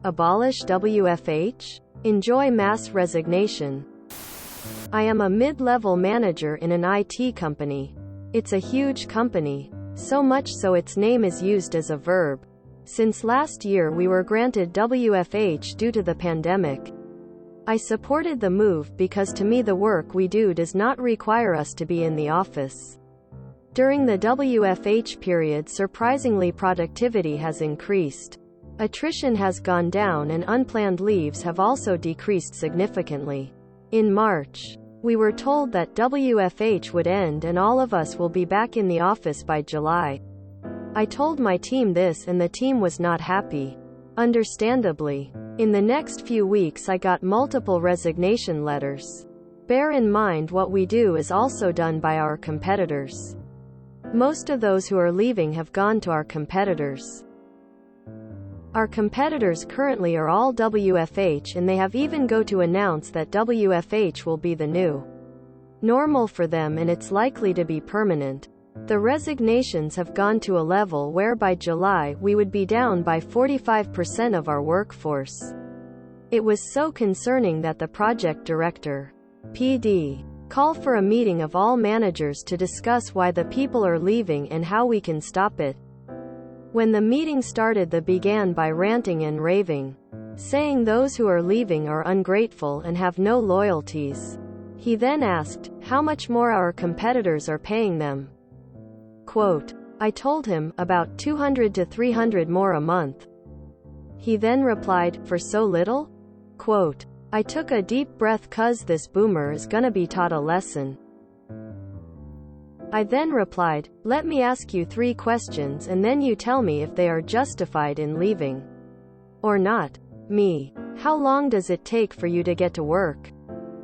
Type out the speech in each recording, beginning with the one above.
Abolish WFH? Enjoy mass resignation. I am a mid-level manager in an IT company. It's a huge company, so much so its name is used as a verb. Since last year we were granted WFH due to the pandemic. I supported the move because to me the work we do does not require us to be in the office. During the WFH period, surprisingly, productivity has increased. Attrition has gone down and unplanned leaves have also decreased significantly. In March, we were told that WFH would end and all of us will be back in the office by July. I told my team this and the team was not happy. Understandably. In the next few weeks I got multiple resignation letters. Bear in mind what we do is also done by our competitors. Most of those who are leaving have gone to our competitors. Our competitors currently are all WFH, and they have even go to announce that WFH will be the new normal for them and it's likely to be permanent. The resignations have gone to a level where by July we would be down by 45% of our workforce. It was so concerning that the project director, PD, called for a meeting of all managers to discuss why the people are leaving and how we can stop it. When the meeting started, they began by ranting and raving, saying those who are leaving are ungrateful and have no loyalties. He then asked, how much more our competitors are paying them. Quote, I told him, about 200 to 300 more a month. He then replied, for so little? Quote, I took a deep breath cause this boomer is gonna be taught a lesson. I then replied, let me ask you 3 questions and then you tell me if they are justified in leaving. Or not. Me. How long does it take for you to get to work?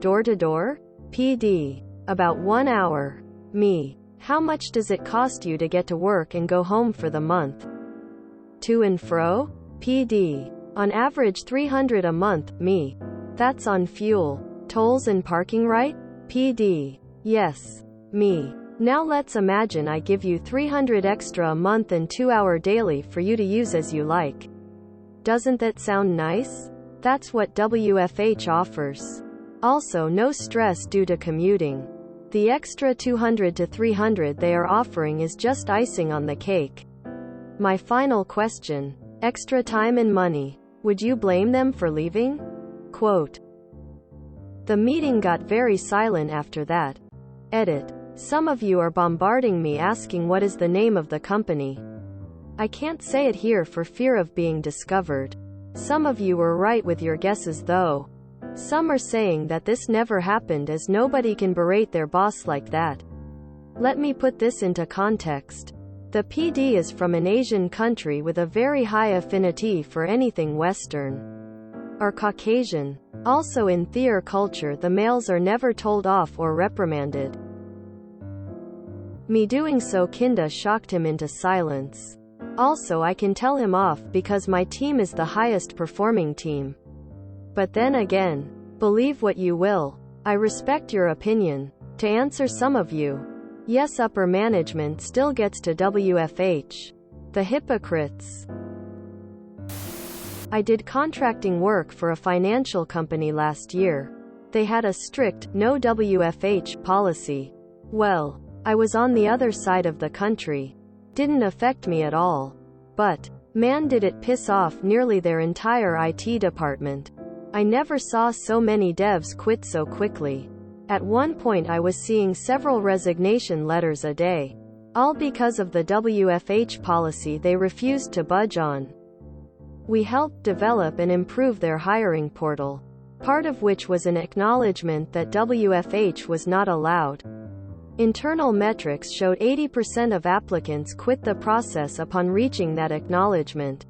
Door to door? PD. About 1 hour. Me. How much does it cost you to get to work and go home for the month? To and fro? PD. On average 300 a month. Me. That's on fuel, tolls and parking, right? PD. Yes. Me. Now let's imagine I give you 300 extra a month and 2 hour daily for you to use as you like. Doesn't that sound nice? That's what WFH offers. Also no stress due to commuting. The extra 200 to 300 they are offering is just icing on the cake. My final question. Extra time and money. Would you blame them for leaving? Quote. The meeting got very silent after that. Edit. Some of you are bombarding me asking what is the name of the company. I can't say it here for fear of being discovered. Some of you were right with your guesses though. Some are saying that this never happened as nobody can berate their boss like that. Let me put this into context. The PD is from an Asian country with a very high affinity for anything Western or Caucasian. Also in theater culture the males are never told off or reprimanded. Me doing so kinda shocked him into silence. Also I can tell him off because my team is the highest performing team. But then again, believe what you will. I respect your opinion. To answer some of you, yes, upper management still gets to WFH. The hypocrites. I did contracting work for a financial company last year. They had a strict, no WFH policy. Well, I was on the other side of the country. Didn't affect me at all. But, man did it piss off nearly their entire IT department. I never saw so many devs quit so quickly. At one point I was seeing several resignation letters a day. All because of the WFH policy they refused to budge on. We helped develop and improve their hiring portal. Part of which was an acknowledgement that WFH was not allowed. Internal metrics showed 80% of applicants quit the process upon reaching that acknowledgement.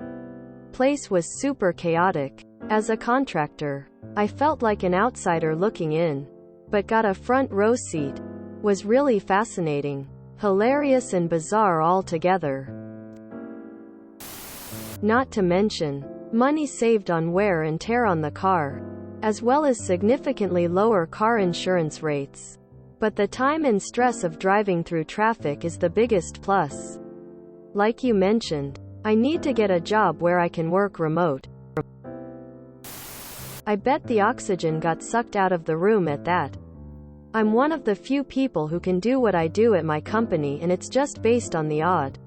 Place was super chaotic. As a contractor, I felt like an outsider looking in, but got a front row seat. Was really fascinating, hilarious and bizarre all together. Not to mention, money saved on wear and tear on the car, as well as significantly lower car insurance rates. But the time and stress of driving through traffic is the biggest plus. Like you mentioned, I need to get a job where I can work remote. I bet the oxygen got sucked out of the room at that. I'm one of the few people who can do what I do at my company, and it's just based on the odd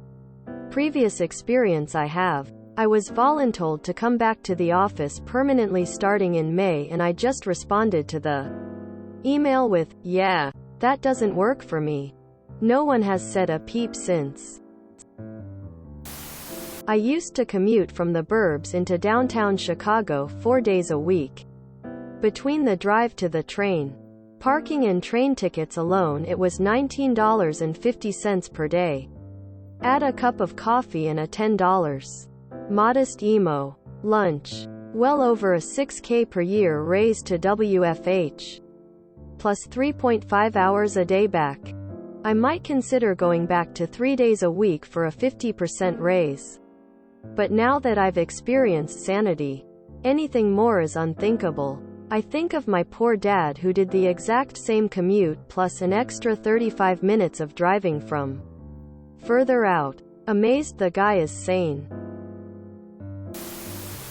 previous experience I have. I was voluntold to come back to the office permanently starting in May, and I just responded to the email with, "Yeah, that doesn't work for me." No one has said a peep since. I used to commute from the burbs into downtown Chicago 4 days a week. Between the drive to the train, parking and train tickets alone, it was $19.50 per day. Add a cup of coffee and a $10 modest emo lunch. Well over a $6K per year raise to WFH. Plus 3.5 hours a day back. I might consider going back to 3 days a week for a 50% raise. But now that I've experienced sanity, anything more is unthinkable. I think of my poor dad who did the exact same commute plus an extra 35 minutes of driving from further out. Amazed the guy is sane.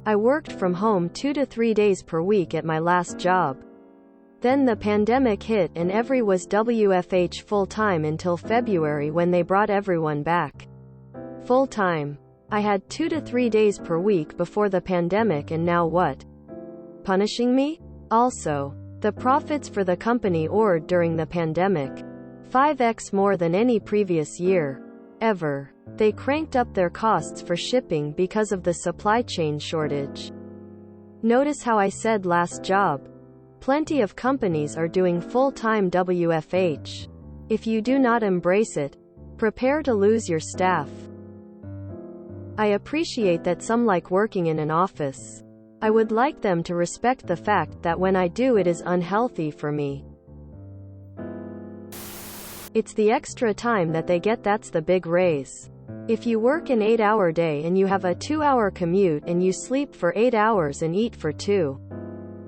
I worked from home 2 to 3 days per week at my last job. Then the pandemic hit and every was WFH full-time until February when they brought everyone back full-time. I had 2 to 3 days per week before the pandemic, and now what? Punishing me? Also, the profits for the company soared during the pandemic. 5x more than any previous year ever. They cranked up their costs for shipping because of the supply chain shortage. Notice how I said last job? Plenty of companies are doing full-time WFH. If you do not embrace it, prepare to lose your staff. I appreciate that some like working in an office. I would like them to respect the fact that when I do, it is unhealthy for me. It's the extra time that they get that's the big raise. If you work an 8-hour day and you have a 2-hour commute and you sleep for 8 hours and eat for 2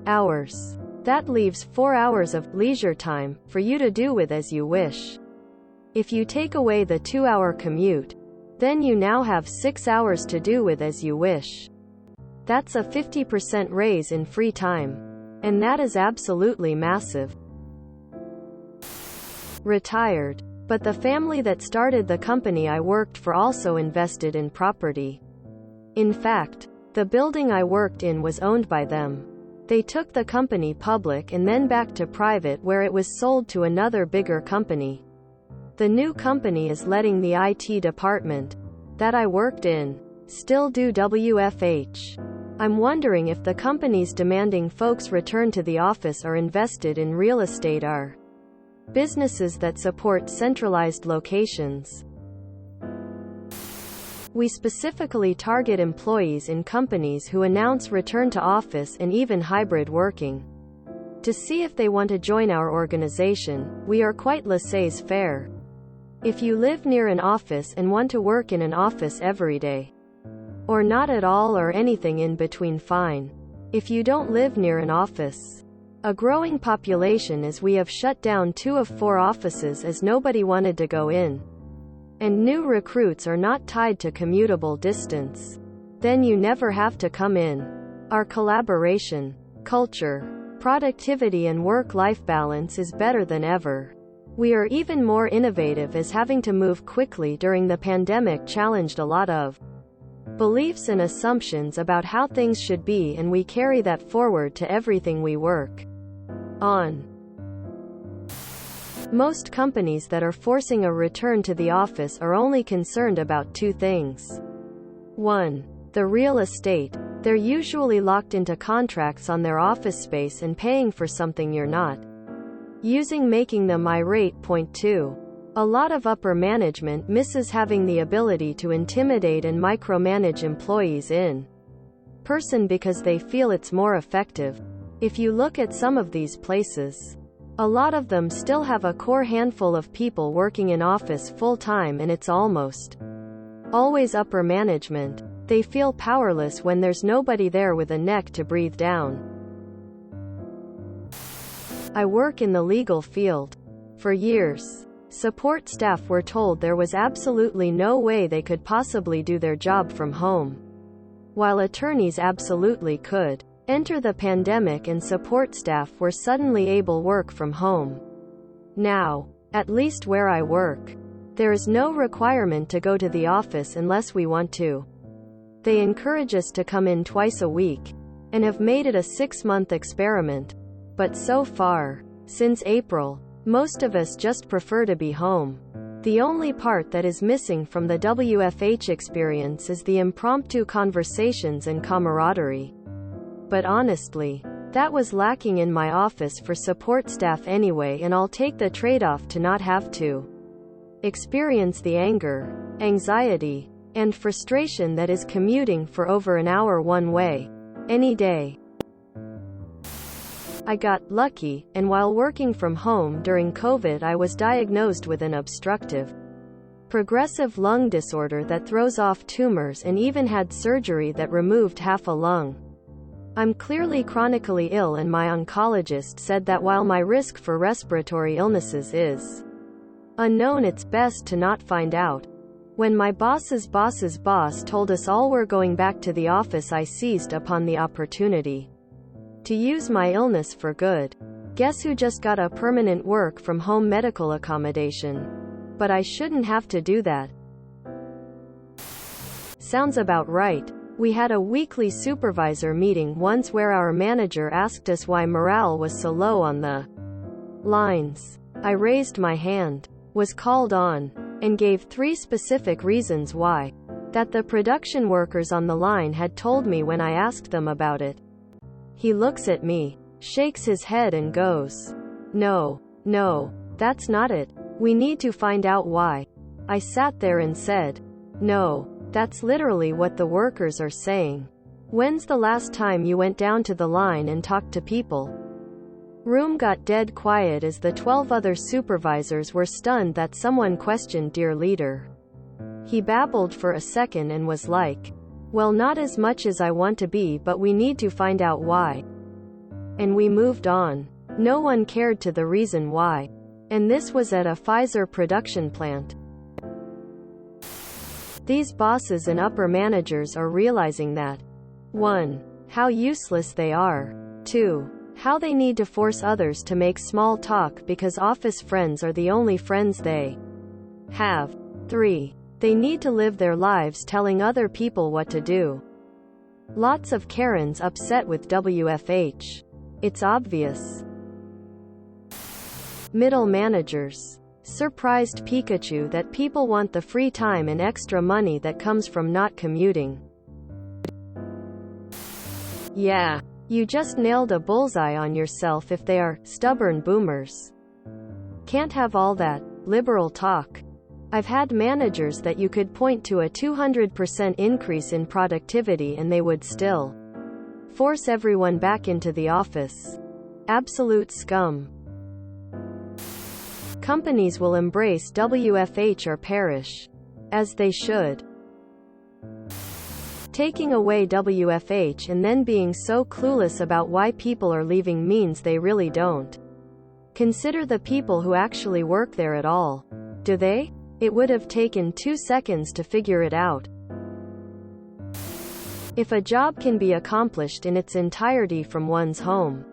hours, that leaves 4 hours of leisure time for you to do with as you wish. If you take away the 2-hour commute, then you now have 6 hours to do with as you wish. That's a 50% raise in free time. And that is absolutely massive. Retired. But the family that started the company I worked for also invested in property. In fact, the building I worked in was owned by them. They took the company public and then back to private, where it was sold to another bigger company. The new company is letting the IT department that I worked in still do WFH. I'm wondering if the companies demanding folks return to the office are invested in real estate or businesses that support centralized locations. We specifically target employees in companies who announce return to office and even hybrid working to see if they want to join our organization. We are quite laissez-faire. If you live near an office and want to work in an office every day, or not at all or anything in between, fine. If you don't live near an office, a growing population as we have shut down 2 of 4 offices as nobody wanted to go in, and new recruits are not tied to commutable distance, then you never have to come in. Our collaboration, culture, productivity and work-life balance is better than ever. We are even more innovative as having to move quickly during the pandemic challenged a lot of beliefs and assumptions about how things should be, and we carry that forward to everything we work on. Most companies that are forcing a return to the office are only concerned about 2 things. 1. The real estate. They're usually locked into contracts on their office space and paying for something you're not using, making them irate. Point 2. A lot of upper management misses having the ability to intimidate and micromanage employees in person because they feel it's more effective. If you look at some of these places, a lot of them still have a core handful of people working in office full-time, and it's almost always upper management. They feel powerless when there's nobody there with a neck to breathe down. I work in the legal field. For years, support staff were told there was absolutely no way they could possibly do their job from home, while attorneys absolutely could. Enter the pandemic and support staff were suddenly able to work from home. Now, at least where I work, there is no requirement to go to the office unless we want to. They encourage us to come in twice a week, and have made it a 6-month experiment. But so far, since April, most of us just prefer to be home. The only part that is missing from the WFH experience is the impromptu conversations and camaraderie. But honestly, that was lacking in my office for support staff anyway, and I'll take the trade-off to not have to experience the anger, anxiety, and frustration that is commuting for over an hour one way, any day. I got lucky, and while working from home during COVID, I was diagnosed with an obstructive, progressive lung disorder that throws off tumors, and even had surgery that removed half a lung. I'm clearly chronically ill, and my oncologist said that while my risk for respiratory illnesses is unknown, it's best to not find out. When my boss's boss's boss told us all we're going back to the office, I seized upon the opportunity to use my illness for good. Guess who just got a permanent work from home medical accommodation? But I shouldn't have to do that. Sounds about right. We had a weekly supervisor meeting once where our manager asked us why morale was so low on the lines. I raised my hand, was called on, and gave 3 specific reasons why. That the production workers on the line had told me when I asked them about it. He looks at me, shakes his head and goes, No, that's not it. We need to find out why. I sat there and said, No, that's literally what the workers are saying. When's the last time you went down to the line and talked to people? Room got dead quiet as the 12 other supervisors were stunned that someone questioned dear leader. He babbled for a second and was like, Well, not as much as I want to be, but we need to find out why. And we moved on. No one cared to the reason why. And this was at a Pfizer production plant. These bosses and upper managers are realizing that 1. How useless they are. 2. How they need to force others to make small talk because office friends are the only friends they have. 3. They need to live their lives telling other people what to do. Lots of Karens upset with WFH. It's obvious. Middle managers. Surprised Pikachu that people want the free time and extra money that comes from not commuting. Yeah, you just nailed a bullseye on yourself if they are stubborn boomers. Can't have all that liberal talk. I've had managers that you could point to a 200% increase in productivity and they would still force everyone back into the office. Absolute scum. Companies will embrace WFH or perish. As they should. Taking away WFH and then being so clueless about why people are leaving means they really don't consider the people who actually work there at all. Do they? It would have taken 2 seconds to figure it out. If a job can be accomplished in its entirety from one's home,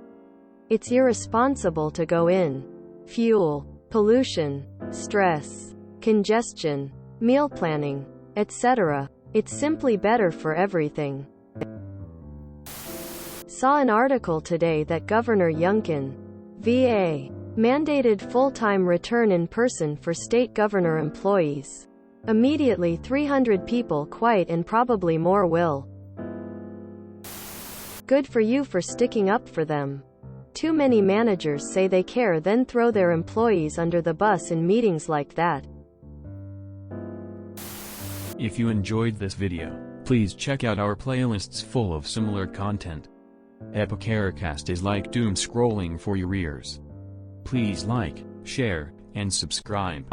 it's irresponsible to go in. Fuel, pollution, stress, congestion, meal planning, etc. It's simply better for everything. Saw an article today that Governor Youngkin, VA, mandated full-time return in person for state governor employees. Immediately 300 people quit and probably more will. Good for you for sticking up for them. Too many managers say they care then throw their employees under the bus in meetings like that. If you enjoyed this video, please check out our playlists full of similar content. Epicaricast is like doom scrolling for your ears. Please like, share, and subscribe.